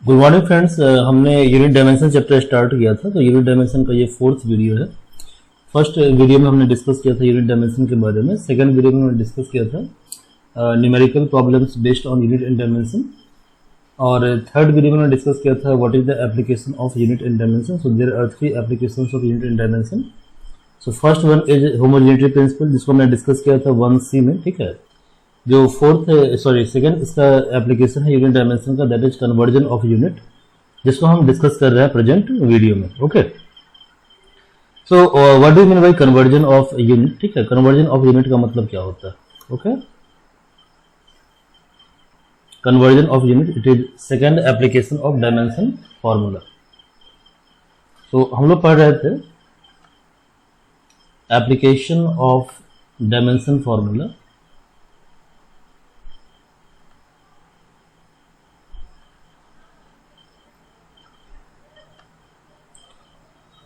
Good morning friends. हमने unit dimension chapter start किया था, तो यूनिट डायमेंशन का ये फोर्थ वीडियो है। फर्स्ट वीडियो में हमने डिस्कस किया था यूनिट डायमेंशन के बारे में। सेकंड वीडियो में हमने डिस्कस किया था numerical problems based on unit and dimension, और थर्ड वीडियो में हमने डिस्कस किया था what is the application of unit and dimension. So there are three applications of unit and dimension. So first one is homogeneity principle, जिसको हमने discuss किया था 1C में, ठीक है। जो सेकंड इसका एप्लीकेशन है यूनिट डायमेंशन का, that is conversion of unit, जिसको हम डिस्कस कर रहे हैं प्रेजेंट वीडियो में। Okay, so what do you mean by conversion of unit, ठीक है। कन्वर्जन ऑफ यूनिट का मतलब क्या होता है? Okay, conversion of unit, it is second application of dimension formula. तो हम लोग पढ़ रहे थे एप्लीकेशन ऑफ डायमेंशन फॉर्मूला,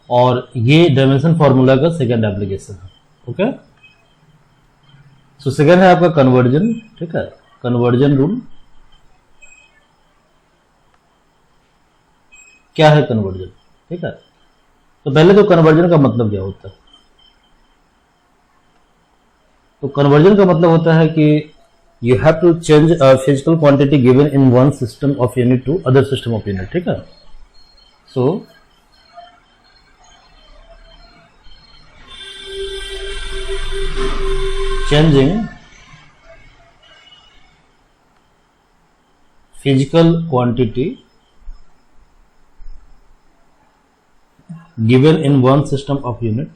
और ये डायमेंशन फॉर्मूला का सेकंड एप्लीकेशन है। ओके, सो सेकंड है आपका कन्वर्जन, ठीक है, कन्वर्जन रूल। क्या है कन्वर्जन, ठीक है। तो पहले तो कन्वर्जन का मतलब क्या होता है? तो कन्वर्जन का मतलब होता है कि you have to change a physical quantity given in one system of unit to other system of unit, ठीक है। सो changing physical quantity given in one system of unit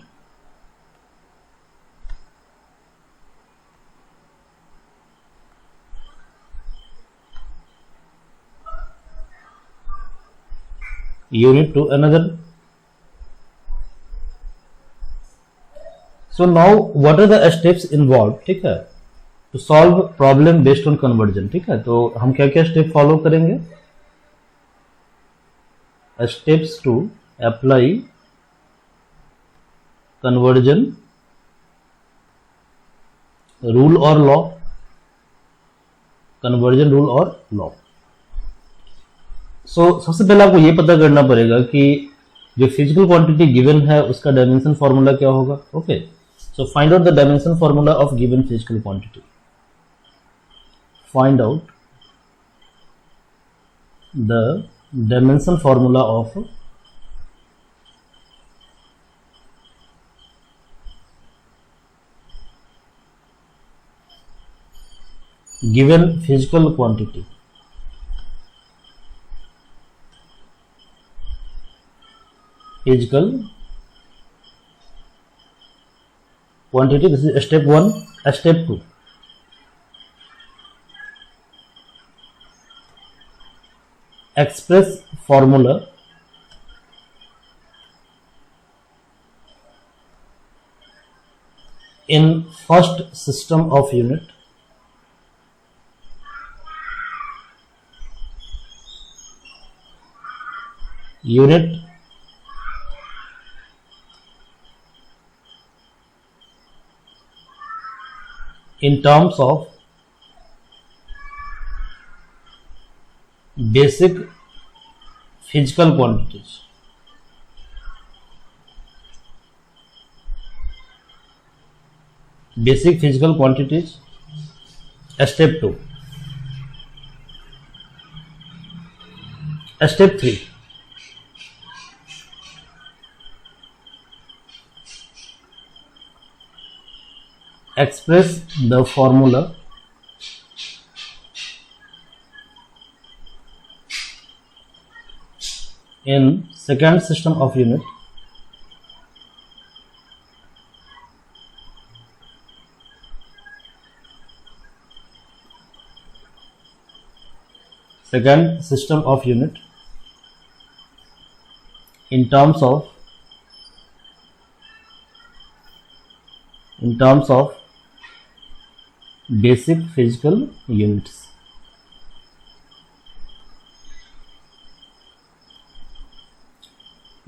to another. So now what are the steps involved, ठीक है, to solve problem based on conversion, ठीक है। तो हम क्या क्या स्टेप फॉलो करेंगे? Steps to apply conversion rule और लॉ, कन्वर्जन रूल और लॉ। सो सबसे पहले आपको ये पता करना पड़ेगा कि जो फिजिकल क्वांटिटी गिवन है उसका डायमेंशन फॉर्मूला क्या होगा। Okay, so find out the dimension formula of given physical quantity. Find out the dimension formula of given physical quantity। Physical quantity, this is step 1. Step 2, express formula in first system of unit in terms of basic physical quantities। Basic physical quantities। Step 2, step 3, express the formula in second system of unit in terms of basic physical units।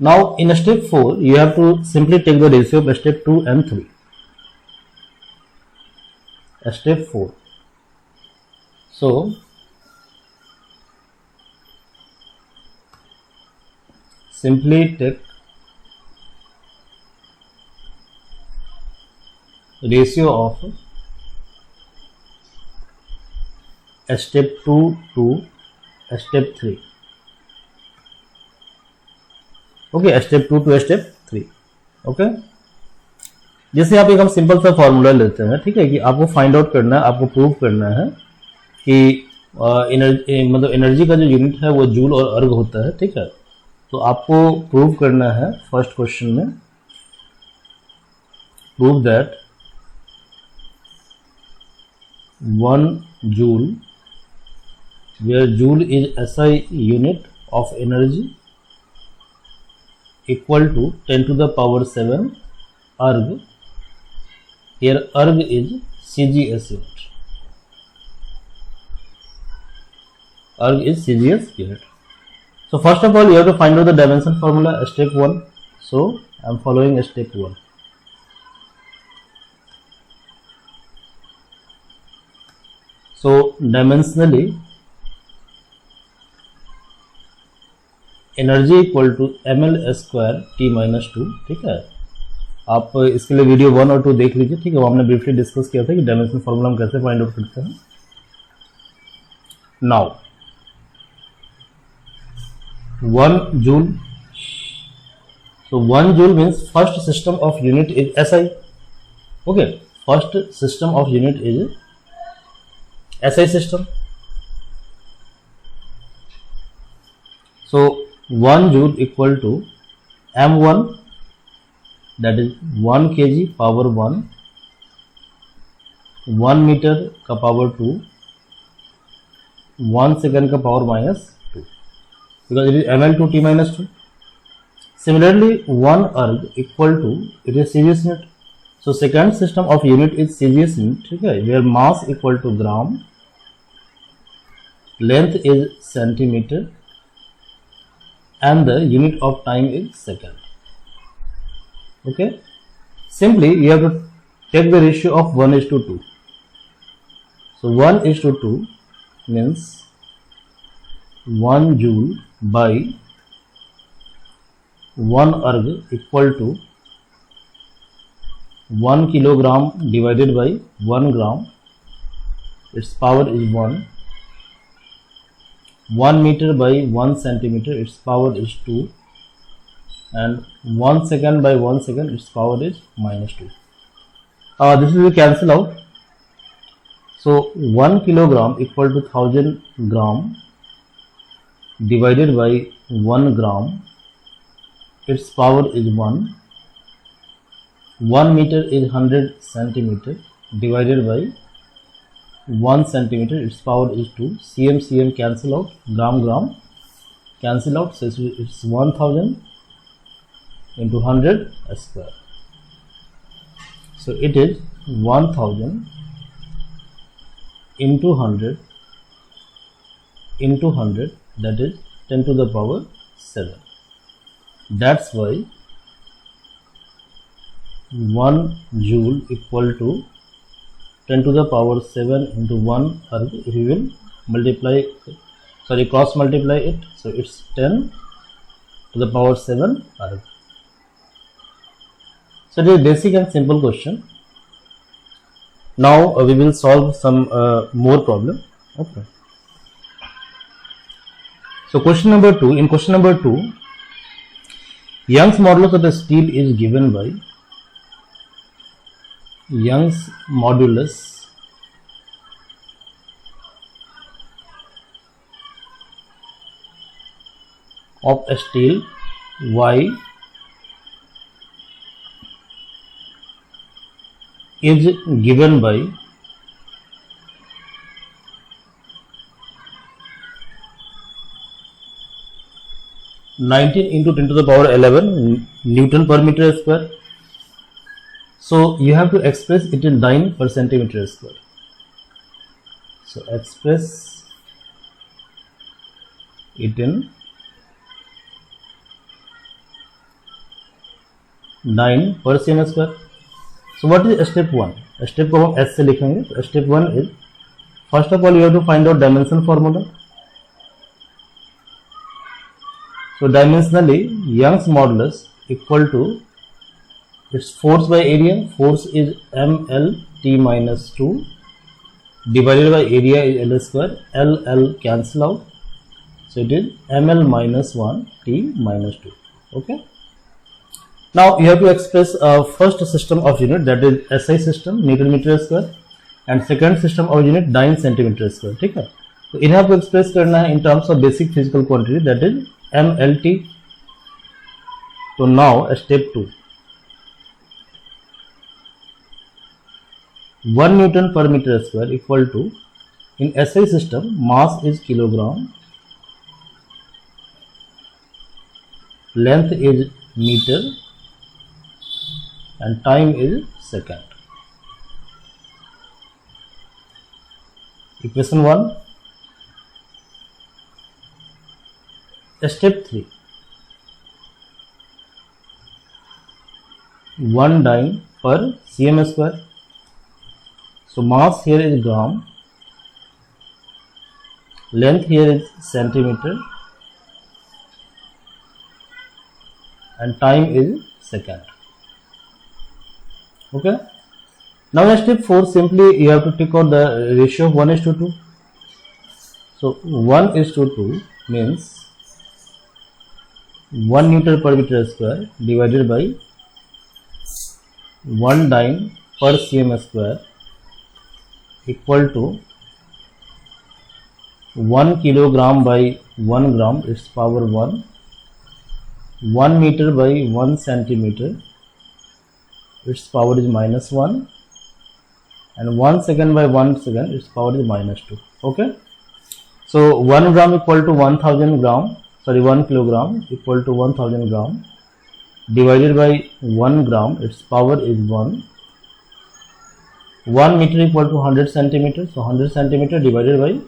Now in step 4 you have to simply take the ratio of step 2 and 3। Step 4, so simply take ratio of step 2 to step 3. Okay, step 2 to step 3. Okay, जैसे आप एक हम simple सा formula लेते हैं, ठीक है, कि आपको फाइंड आउट करना है, आपको प्रूव करना है कि मतलब एनर्जी का जो यूनिट है वो जूल और अर्ग होता है, ठीक है. तो आपको प्रूव करना है फर्स्ट क्वेश्चन में, prove that 1 joule where joule is SI unit of energy equal to 10 to the power 7 erg. Here erg is CGS unit. Erg is CGS unit. So first of all you have to find out the dimension formula, step 1. So I am following step 1. So dimensionally energy equal to ml square t minus 2, ठीक है. आप इसके लिए video 1 और 2 देख लीजिए, ठीक है. वो हमने ब्रीफली डिस्कस किया था कि डायमेंशन फॉर्मूला हम कैसे फाइंड आउट करते हैं. Now 1 joule, so 1 joule means first system of unit is SI. Okay, first system of unit is SI system. So 1 joule equal to m1, that is 1 kg power 1, 1 meter का power 2, 1 second का power minus 2, because it is ml to t minus 2. Similarly 1 erg equal to, it is CGS unit. So second system of unit is CGS unit, ठीक है, where mass equal to gram, length is centimeter, and the unit of time is second. Okay, simply you have to take the ratio of 1:2. So 1:2 means 1 joule by 1 erg equal to 1 kilogram divided by 1 gram, its power is 1. 1 meter by 1 centimeter, its power is 2, and 1 second by 1 second, its power is minus 2. This will be cancel out. So 1 kilogram equal to 1000 gram divided by 1 gram, its power is 1. 1 meter is 100 centimeter divided by 1 centimeter, its power is 2. cm cancel out, gram cancel out, so it's 1000 into 100 square. So it is 1000 into 100 into 100, that is 10 to the power 7. That's why 1 joule equal to 10 to the power 7 into 1 erg. If you will multiply, cross multiply it, so it's 10 to the power 7 erg. So it is basic and simple question. Now we will solve some more problem. Okay. So question number 2. In question number 2, Young's modulus of the steel is given by Young's modulus of a steel Y is given by (19 into 10 to the power 11 Newton per meter square). So you have to express it in dyne per centimeter square. So express it in dyne per cm square. So what is step 1? Step को हम S से लिखेंगे. तो step 1 is, first of all you have to find out dimension formula. So dimensionally Young's modulus equal to its force by area. Force is mlt minus 2 divided by area is L square. L cancel out, so it is ml minus 1 t minus 2. Okay. Now you have to express first system of unit, that is SI system, Newton meter square, and second system of unit dyne centimeter square. ठीक है, तो इन्हें आपको express करना है in terms of basic physical quantity, that is mlt. तो now step 2, 1 Newton per meter square equal to, in SI system mass is kilogram, length is meter, and time is second. Equation 1. Step 3, 1 dyne per cm square. So mass here is gram, length here is centimeter, and time is second. Okay. Now in step 4, simply you have to take out the ratio of 1:2. So 1:2 means 1 Newton per meter square divided by 1 dyne per cm square equal to 1 kilogram by 1 gram, its power 1, 1 meter by 1 centimeter, its power is minus 1, and 1 second by 1 second, its power is minus 2. Okay. So 1 gram equal to 1000 gram, 1 kilogram equal to 1000 gram divided by 1 gram, its power is 1. 1 meter equal to 100 centimeter, so 100 centimeter divided by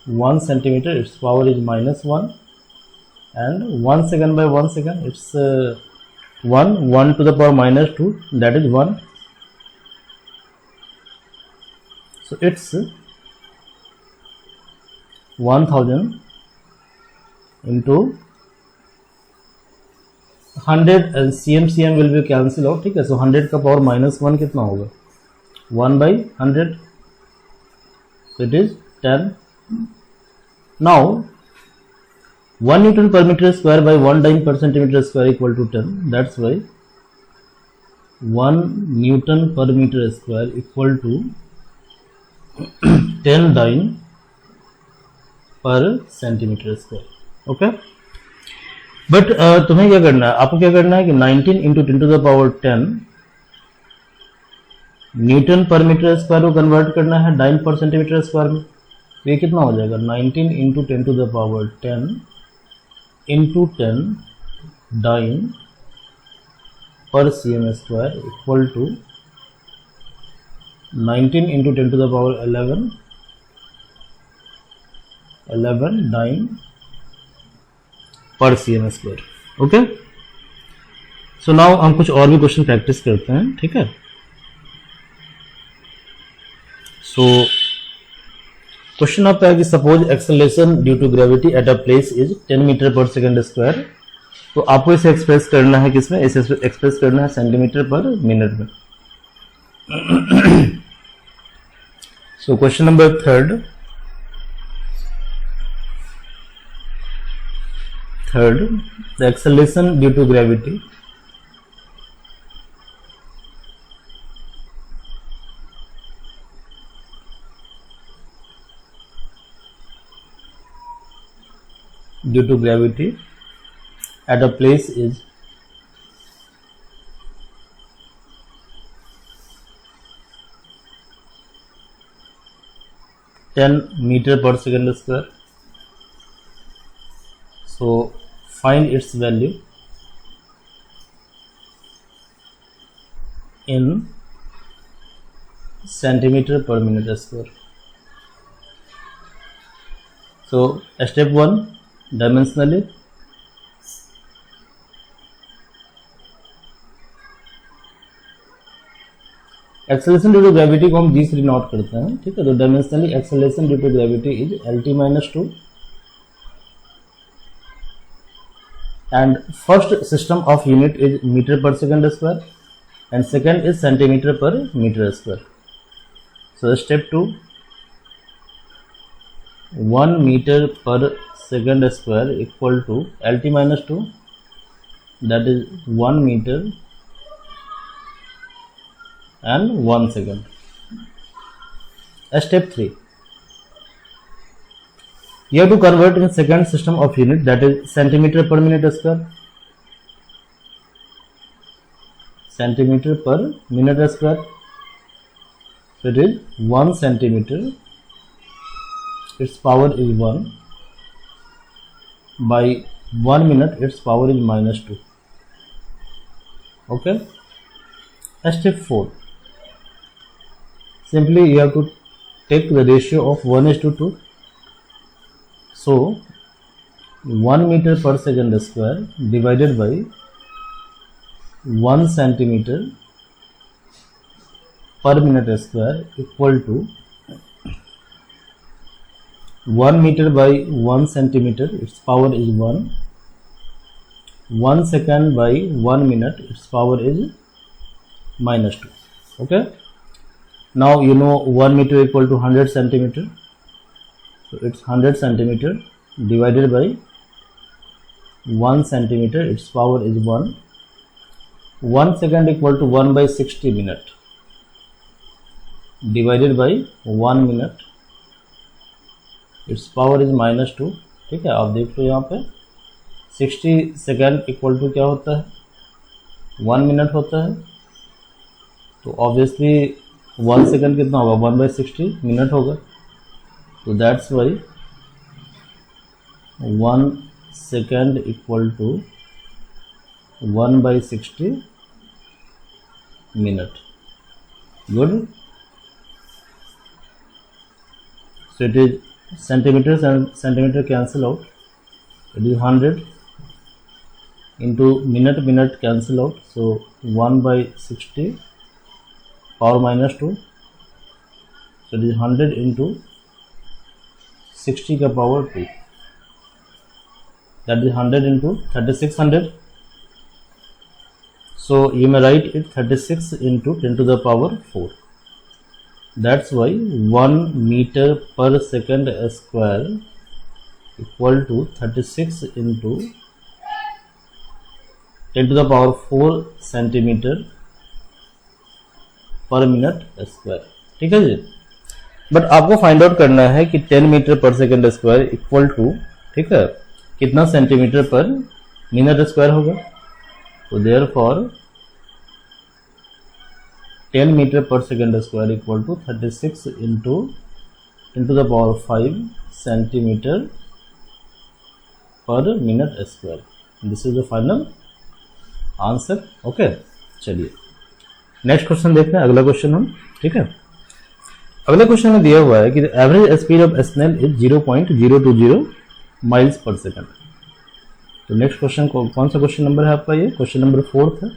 1 centimeter, its power is minus 1, and 1 second by 1 second, it's 1 to the power minus 2, that is 1. So it's 1000 into 100, and cm will be cancel out. ठीक है, so 100 का power minus 1 कितना होगा, 1 by 100, so it is 10. Now 1 Newton per meter square by 1 dyne per centimeter square equal to 10. That's why 1 Newton per meter square equal to 10 dyne per centimeter square. Okay. But तुम्हें क्या करना है, आपको क्या करना है कि 19 into 10 to the power 10 newton per metre square को कन्वर्ट करना है डाइन पर सेंटीमीटर स्क्वायर में. तो ये कितना हो जाएगा, 19 into 10 to the power 10 into 10 dyne per cm square equal to 19 into 10 to the power 11 dyne per cm square. Okay. So now हम कुछ और भी क्वेश्चन प्रैक्टिस करते हैं. ठीक है. सो क्वेश्चन आपका है कि suppose acceleration due to gravity at a place is 10 metre per second square. तो आपको इसे एक्सप्रेस करना है किसमें, इसे एक्सप्रेस करना है सेंटीमीटर पर मिनट में. So question number 3, the acceleration due to gravity at a place is 10 meter per second square. So find its value in centimeter per minute square. So step 1, dimensionally acceleration due to gravity को हम जी से denote करते हैं. ठीक है. तो dimensionally acceleration due to gravity is LT-2 and first system of unit is meter per second square and second is centimeter per meter square. So step 2, 1 meter per second square equal to LT minus 2, that is 1 meter and 1 second. Step 3, you have to convert in second system of unit, that is centimeter per minute square. Centimeter per minute square. So it is 1 centimeter, its power is 1, by 1 minute its power is minus 2. Okay. Step 4, simply you have to take the ratio of 1:2. So 1 meter per second square divided by 1 centimeter per minute square equal to 1 meter by 1 centimeter, its power is 1, 1 second by 1 minute, its power is minus 2. Okay. Now you know 1 meter equal to 100 centimeter. So it's 100 centimeter divided by 1 centimeter, its power is 1. 1 second equal to 1 by 60 minute divided by 1 minute, its power is minus 2. ठीक है, आप देख लो यहाँ पे 60 second equal to क्या होता है, 1 minute होता है. तो ऑब्वियसली 1 सेकेंड कितना होगा, 1 by 60 मिनट होगा. तो that's why 1 second equal to 1 by 60 minute. Good. So it is centimeters and centimeter cancel out. It is 100 into minute cancel out. So 1 by 60 power minus 2. So it is 100 into 60 का power 2, that is 100 into 3600. So you may write it 36 into 10 to the power 4. That's why 1 meter per second square equal to 36 into 10 to the power 4 centimeter per minute square. ठीक है जी. But आपको find out करना है कि 10 metre per second square equal to, ठीक है, कितना centimetre per minute square होगा. तो therefore 10 metre per second square equal to 36 into 10 to the power 5 centimetre per minute square. This is the final answer. Okay, चलिए next question देखते हैं. अगला question हम, ठीक है, अगले क्वेश्चन में दिया हुआ है कि average speed of snail is 0.020 miles per second. तो नेक्स्ट क्वेश्चन कौन सा क्वेश्चन नंबर है आपका, ये क्वेश्चन नंबर 4 है.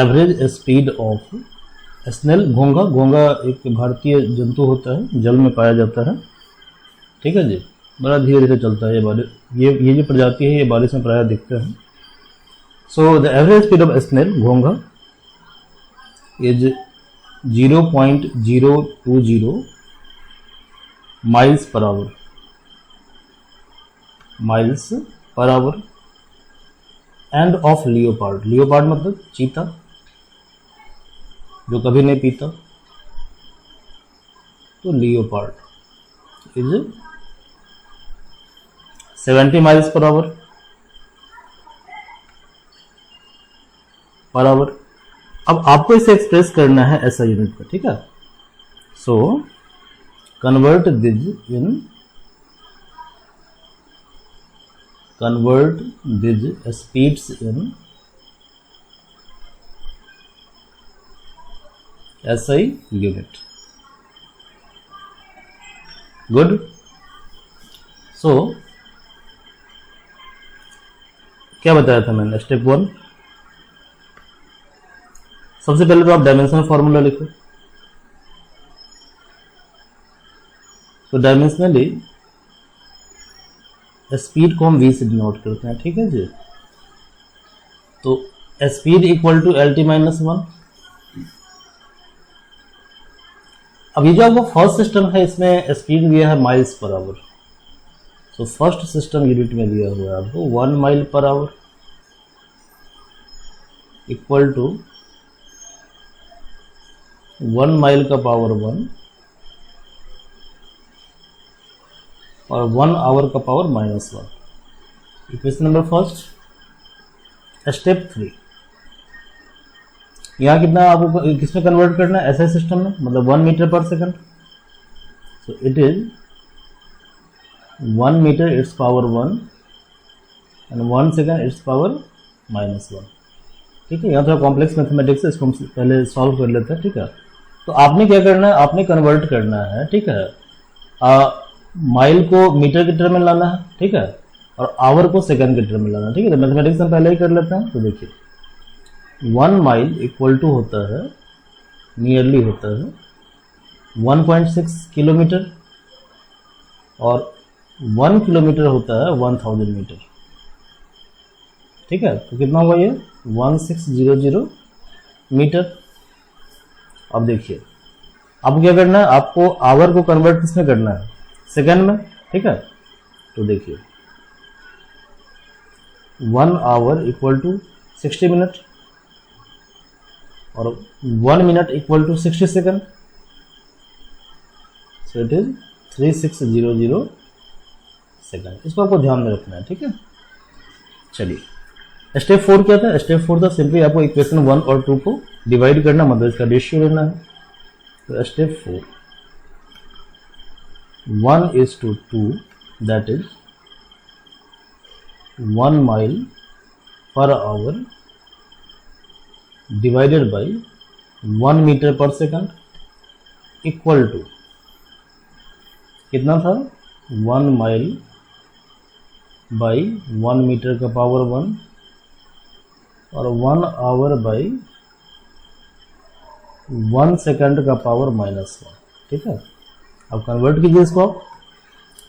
एवरेज स्पीड ऑफ स्नेल, घोंघा. घोंघा एक भारतीय जंतु होता है, जल में पाया जाता है. ठीक है जी, बड़ा धीरे धीरे चलता है. ये जो प्रजाति है ये बारिश में प्रायः दिखते हैं. So the average speed of a snail, घोंघा, is 0.020 miles per hour. Miles per hour. And of leopard. Leopard मतलब चीता, जो कभी नहीं पीता. तो leopard is 70 miles per hour. Per hour. अब आपको इसे एक्सप्रेस करना है ऐसा यूनिट पर. ठीक है, so convert this speeds in SI unit. Good. So क्या बताया था मैंने, स्टेप 1, सबसे पहले तो आप डायमेंशन फॉर्मूला लिखो. तो डायमेंशनली स्पीड को हम v से डिनोट करते हैं, ठीक है जी। तो speed equal to L T minus one. अब ये जो आपका फर्स्ट सिस्टम है इसमें स्पीड दिया है माइल्स पर आवर। तो फर्स्ट सिस्टम यूनिट में दिया हुआ है आपको 1 mile per hour equal to 1 mile का पावर 1 और 1 आवर का power -1। Equation number first. Step 3, यहाँ कितना आपको किसमें कन्वर्ट करना है, ऐसे सिस्टम में, मतलब 1 metre per second. So it is 1 metre its power 1 and 1 second its power -1। ठीक है, यहाँ थोड़ा कॉम्प्लेक्स मैथमेटिक्स है, इसको हम पहले सॉल्व कर लेते हैं। ठीक है, तो आपने क्या करना है, आपने कन्वर्ट करना है। ठीक है, माइल को मीटर के टर्म में लाना है, ठीक है, और आवर को सेकंड के टर्म में लाना है। ठीक है, तो मैथमेटिक्स हम पहले ही कर लेते हैं। तो देखिए 1 माइल इक्वल टू होता है, नियरली होता है 1.6 किलोमीटर और 1 किलोमीटर होता है 1000 मीटर। ठीक है, तो कितना होगा ये 1600 मीटर। अब देखिए अब क्या करना है, आपको आवर को कन्वर्ट किसमें करना है, सेकंड में। ठीक है, तो देखिए 1 आवर इक्वल टू 60 मिनट और 1 minute equal to 60 second. So it is 3600 second. इसको आपको ध्यान में रखना है। ठीक है, चलिए स्टेप 4 क्या था। स्टेप 4 था सिंपली आपको इक्वेशन 1 और 2 को डिवाइड करना, मतलब इसका रेशियो लेना है। तो step 4 1:2 that is 1 mile per hour divided by 1 metre per second equal to कितना था 1 माइल बाई 1 मीटर का पावर 1 और 1 आवर बाई 1 सेकंड का पावर -1। ठीक है, अब कन्वर्ट कीजिए इसको। आप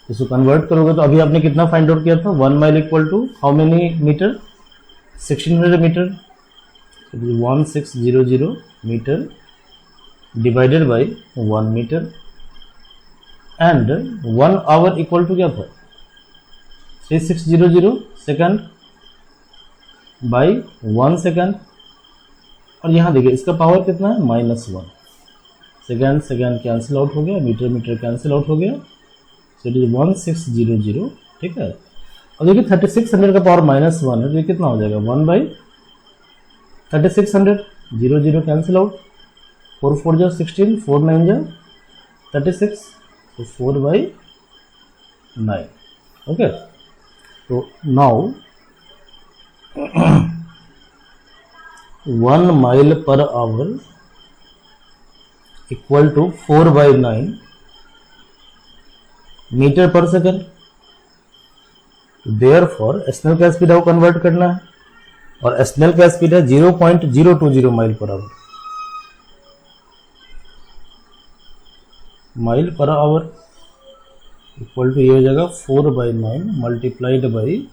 इसको कन्वर्ट करोगे तो अभी आपने कितना फाइंड आउट किया था, 1 mile equal to how many metre, 1600 metre. 1600 metre divided by 1 metre and 1 hour equal to क्या था 3600 सेकंड बाई 1 सेकंड। और यहाँ देखिए इसका पावर कितना है -1। सेकंड सेकंड कैंसिल आउट हो गया, मीटर मीटर कैंसिल आउट हो गया। सो इट इज 1600। ठीक है, और देखिए 3600 का पावर -1 है, तो ये कितना हो जाएगा 1 बाई 3600। 0 कैंसिल आउट, 4 4 जा 16, 4 9 जा 36, तो 4 बाई 9। ओके, तो now 1 mile per hour equal to 4 by 9 metre per second. Therefore snail का स्पीड आपको कन्वर्ट करना है और स्नेल का स्पीड है 0.020 mile per hour. Mile per hour equal to ये हो जाएगा 4 by 9 multiplied by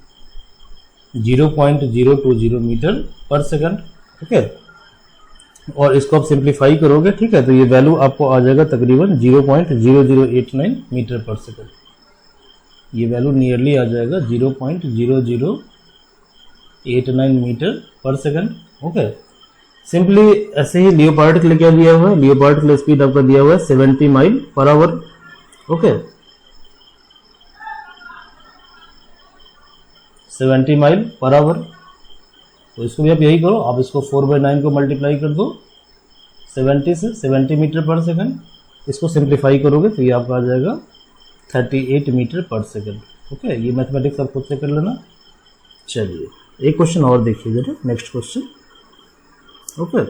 0.020 metre per second. ठीक है, और इसको आप सिंप्लीफाई करोगे, ठीक है, तो ये वैल्यू आपको आ जाएगा तकरीबन 0.0089 मीटर पर सेकंड। ये वैल्यू नियरली आ जाएगा 0.0089 metre per second. Okay, simply ऐसे ही लियोपार्ड के लिए क्या दिया हुआ है, लियोपार्ड के लिए स्पीड आपका दिया हुआ है 70 mile per our. Okay, 70 mile per our. तो इसको भी आप यही करो, आप इसको 4 बाई 9 को मल्टीप्लाई कर दो 70 से, 70 मीटर पर सेकंड। इसको सिंप्लीफाई करोगे तो ये आपका आ जाएगा 38 मीटर पर सेकंड। ओके, ये मैथमेटिक्स आप खुद से कर लेना। चलिए एक क्वेश्चन और देखिए जरा, नेक्स्ट क्वेश्चन। ओके,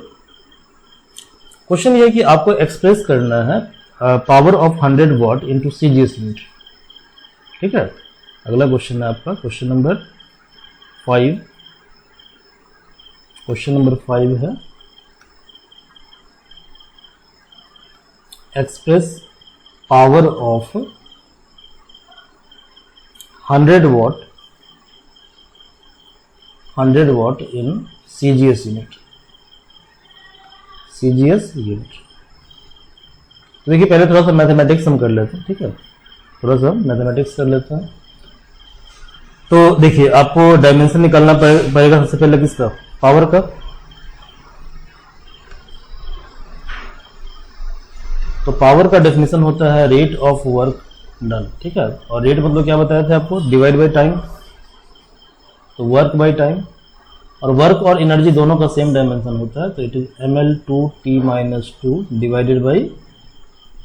क्वेश्चन ये है कि आपको एक्सप्रेस करना है power of 100 what into CGS unit. ठीक है, अगला क्वेश्चन है आपका क्वेश्चन नंबर 5। क्वेश्चन नंबर 5 है express power of 100 watt in CGS unit. तो देखिए पहले थोड़ा सा मैथमेटिक्स हम कर लेते हैं, ठीक है, थोड़ा सा मैथमेटिक्स कर लेते हैं। तो देखिए आपको डायमेंशन निकालना पड़ेगा सबसे पहले किसका, पावर का। तो पावर का डेफिनेशन होता है रेट ऑफ वर्क डन, ठीक है, और रेट मतलब क्या बताया था आपको, डिवाइड बाय टाइम। तो वर्क बाय टाइम, और वर्क और एनर्जी दोनों का सेम डायमेंशन होता है, तो it is ml2t-2 divided by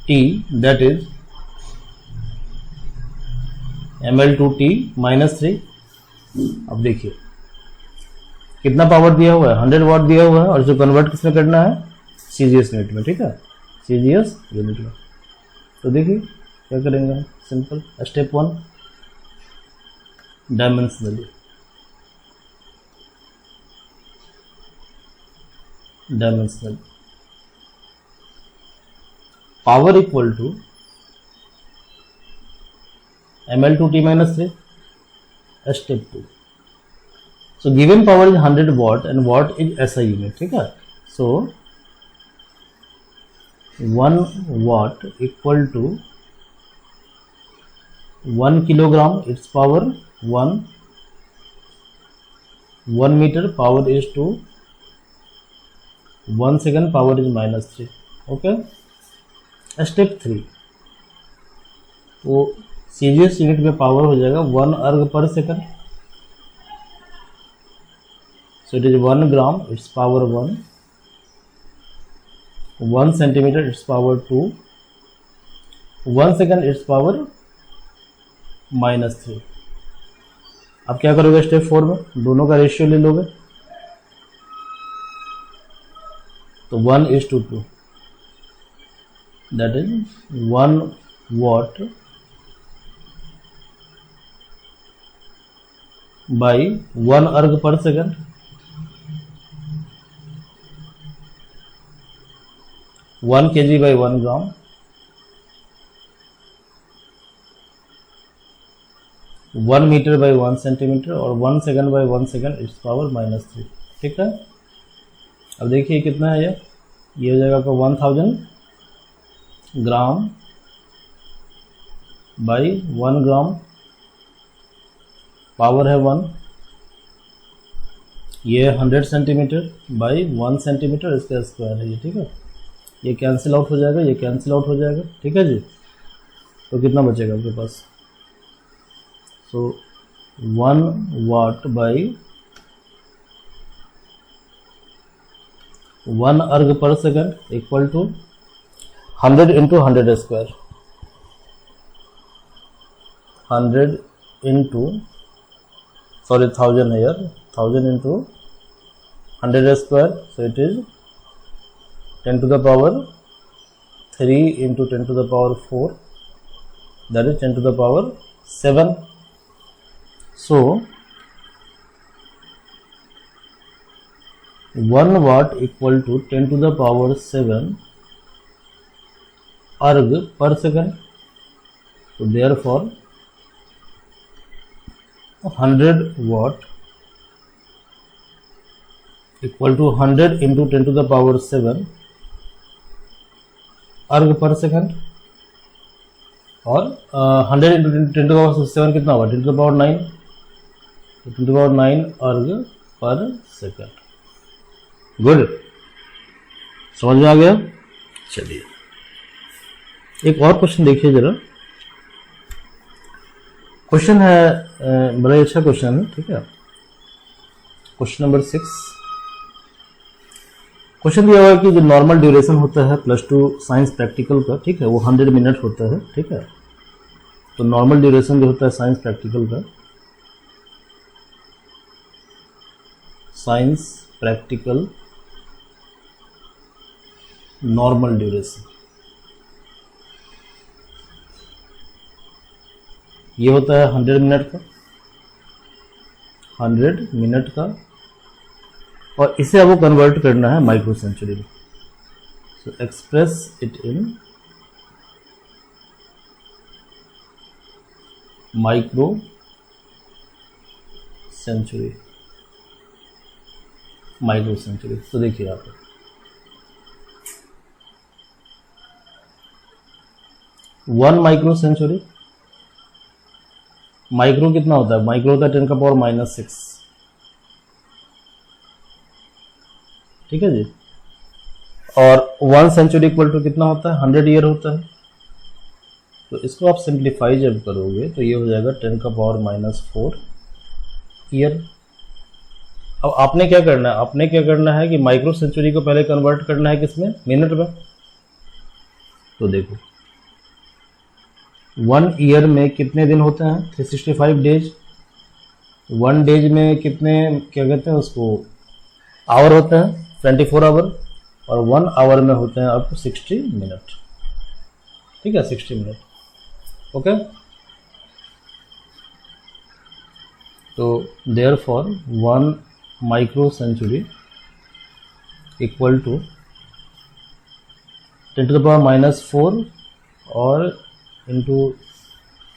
t, that is ml2t-3। अब देखिए कितना पावर दिया हुआ है, 100 वाट दिया हुआ है, और जो कन्वर्ट किसमें करना है, सीजीएस यूनिट में, ठीक है, सीजीएस यूनिट में। तो देखिए क्या करेंगे, simple step 1 dimensionally, power equal to ml2t-3, step 2। So given power is 100 watt and watt is SI unit, ठीक है। So 1 watt equal to 1 kilogram, its power 1, 1 meter power is 2, 1 second power is -3, okay। Step 3, तो CGS unit में power हो जाएगा 1 erg per second. So it is 1 gram, its power 1, 1 centimeter, its power 2, 1 second, its power -3। अब क्या करोगे step 4 में, दोनों का रेशियो ले लोगे, तो 1:2, that is 1 watt by 1 erg per second, 1 kg by 1 gram, 1 metre by 1 centimetre, और 1 second by 1 second, its power -3, ठीक है। अब देखिए कितना है ये हो जाएगा आपका 1000 ग्राम बाई 1 ग्राम, पावर है 1, ये 100 सेंटीमीटर बाई 1 सेंटीमीटर, इसका स्क्वायर है ये, ठीक है। ये कैंसिल आउट हो जाएगा, ये कैंसिल आउट हो जाएगा, ठीक है जी। तो कितना बचेगा आपके पास, सो 1 वाट by 1 erg per second equal to 100 into 100 square, 100 into 1000 है यार, 1000 into 100 square, so it is 10 to the power 3 into 10 to the power 4, that is 10 to the power 7. So 1 watt equal to 10 to the power 7 arg per second. So therefore 100 watt equal to 100 into 10 to the power 7 अर्ग per second, और 100 into 10 to the power 7 कितना होगा, 10 to the power 9, तो 10 to the power 9 अर्ग per second. Good, समझ में आ गया। चलिए एक और क्वेश्चन देखिए जरा, क्वेश्चन है बड़ा अच्छा क्वेश्चन है, ठीक है। क्वेश्चन नंबर 6, क्वेश्चन दिया हुआ है कि जो नॉर्मल ड्यूरेशन होता है +2 साइंस प्रैक्टिकल का, ठीक है, वो 100 मिनट होता है, ठीक है। तो नॉर्मल ड्यूरेशन जो होता है साइंस प्रैक्टिकल का, साइंस प्रैक्टिकल नॉर्मल ड्यूरेशन, ये होता है 100 मिनट का, 100 मिनट का, और इसे आपको कन्वर्ट करना है माइक्रो सेंचुरी में। So express it in micro century, micro century. तो देखिए यहाँ पे 1 माइक्रो सेंचुरी, माइक्रो कितना होता है, माइक्रो होता है 10⁻⁻6, ठीक है जी। और 1 सेंचुरी इक्वल टू कितना होता है, 100 ईयर होता है। तो इसको आप सिंप्लीफाई जब करोगे तो ये हो जाएगा 10⁻⁻4 ईयर। अब आपने क्या करना है, आपने क्या करना है कि माइक्रो सेंचुरी को पहले कन्वर्ट करना है किसमें, मिनट में। तो देखो 1 ईयर में कितने दिन होते हैं, 365 डेज। 1 डेज में कितने, क्या कहते हैं उसको, आवर होते हैं, 24 आवर। और 1 आवर में होते हैं आपको 60 मिनट, ठीक है, 60 मिनट, ओके। तो therefore 1 micro century equal to 10⁻⁻4 और इंटू,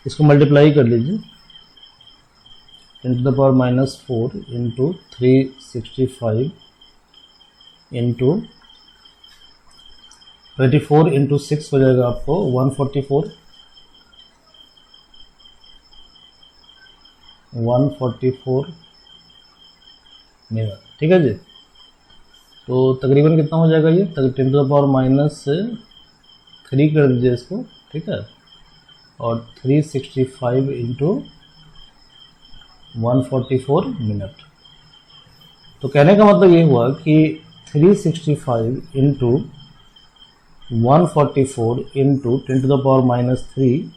इसको मल्टीप्लाई कर लीजिए, 10⁻⁻4 इंटू 365 इंटू 24 इंटू 6 हो जाएगा आपको 144 मिनट, ठीक है जी। तो तकरीबन कितना हो जाएगा ये, 10⁻³ कर दीजिए इसको, ठीक है। और 365 इंटू 144 मिनट। तो कहने का मतलब ये हुआ कि 365 into 144 into 10⁻³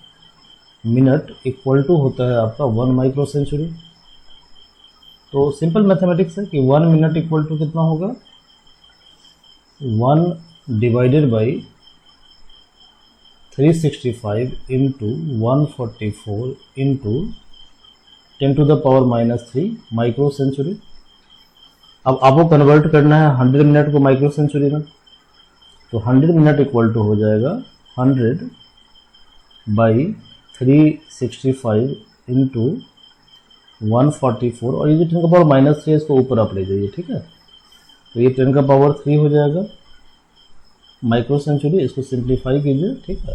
minute equal to होता है आपका 1 माइक्रो सेंचुरी। तो सिंपल मैथमेटिक्स है कि 1 मिनट इक्वल टू कितना होगा, 1 divided by 365 into 144 into 10⁻³ micro century. अब आपको कन्वर्ट करना है 100 मिनट को माइक्रो सेंचुरी में। तो 100 मिनट इक्वल टू हो जाएगा 100 बाई 365 इंटू 144, और ये जो 10⁻³ है इसको ऊपर आप ले जाइए, ठीक है। तो ये 10⁻³ हो जाएगा माइक्रो सेंचुरी। इसको सिंप्लीफाई कीजिए, ठीक है।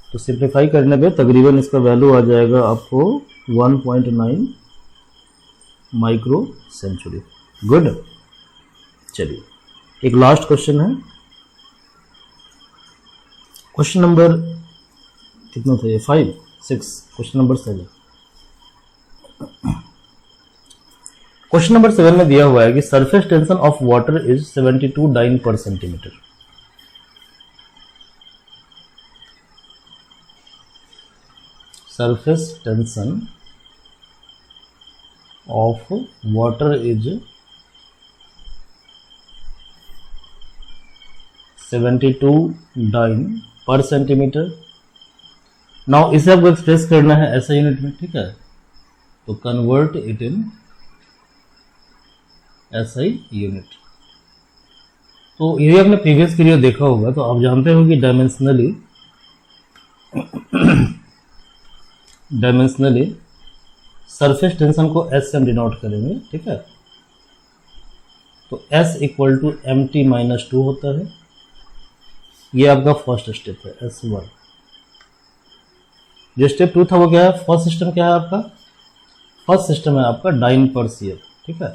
तो सिंप्लीफाई करने पे तकरीबन इसका वैल्यू आ जाएगा आपको 1.9 माइक्रो सेंचुरी। गुड। चलिए एक लास्ट क्वेश्चन है, क्वेश्चन नंबर कितना था ये, 5, 6, क्वेश्चन नंबर 7। क्वेश्चन नंबर 7 में दिया हुआ है कि surface tension of water is 72 dyne per centimetre. Surface tension of water is 72 dyne per centimetre. Now इसे आपको एक्सप्रेस करना है ऐसा यूनिट में, ठीक है। तो convert it in SI unit. तो यदि आपने प्रीवियस वीडियो देखा होगा तो आप जानते हो कि डायमेंशनली सरफेस टेंशन को S से हम डिनोट करेंगे, ठीक है। तो S इक्वल टू MT-2 होता है। ये आपका फर्स्ट स्टेप है, S1। जो स्टेप 2 था वो क्या है, फर्स्ट सिस्टम क्या है आपका, फर्स्ट सिस्टम है आपका डाइन पर सीएम, ठीक है।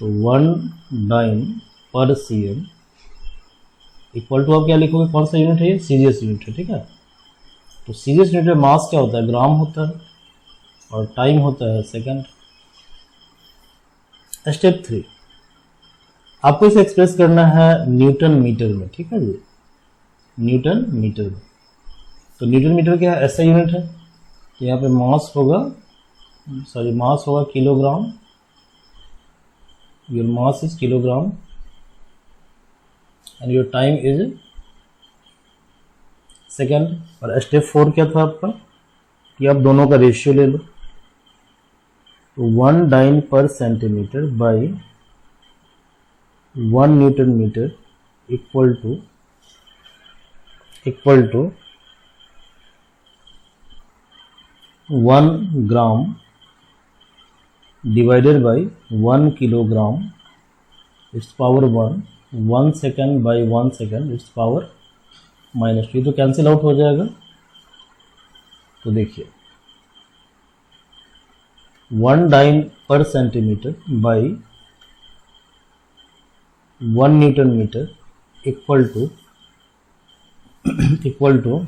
तो 1 डाइन पर सीएम इक्वल टू आप क्या लिखोगे, कौन सा यूनिट है ये, सीजीएस यूनिट है, ठीक है। तो सीजीएस यूनिट में मास क्या होता है, ग्राम होता है, और टाइम होता है सेकंड। स्टेप 3 आपको इसे एक्सप्रेस करना है न्यूटन मीटर में, ठीक है जी, न्यूटन मीटर में। तो न्यूटन मीटर क्या है, ऐसा यूनिट है। तो यहाँ पे मास होगा kilogram, your mass is kilogram and your time is second. और स्टेप 4 क्या था आपका, कि आप दोनों का रेशियो ले लो। तो 1 dyne per centimetre by 1 newton metre equal to 1 gram divided by 1 kilogram its power 1 second by 1 second its power -2। तो कैंसिल आउट हो जाएगा। तो देखिए 1 dyne per centimetre by 1 newton metre equal to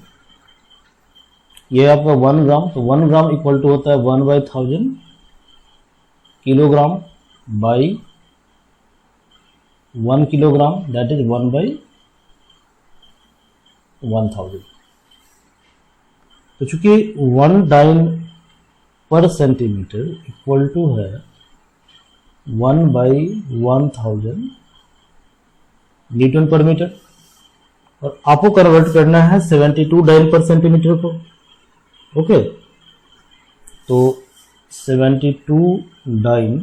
ये आपका 1 ग्राम। तो 1 ग्राम इक्वल टू होता है 1/1000 kilogram by 1 kilogram, that is 1/1000। तो चूंकि 1 dyne per centimetre equal to है 1/1000 न्यूटन पर मीटर, और आपको कन्वर्ट करना है 72 डाइन पर सेंटीमीटर को। ओके, तो 72 dyne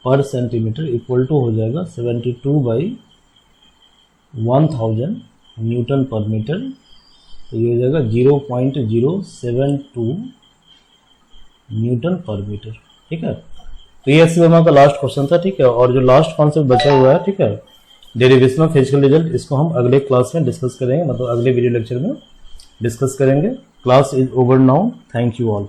per centimetre equal to हो जाएगा 72/1000 न्यूटन पर मीटर। तो ये हो जाएगा 0.072 न्यूटन पर मीटर। ठीक है, तो ये एससी वर्मा का लास्ट क्वेश्चन था। ठीक है, और जो लास्ट कॉन्सेप्ट बचा हुआ है, ठीक है, डेरिवेशन ऑफ फिजिकल रिजल्ट, इसको हम अगले क्लास में डिस्कस करेंगे, मतलब अगले वीडियो लेक्चर में डिस्कस करेंगे। Class is over now. Thank you all.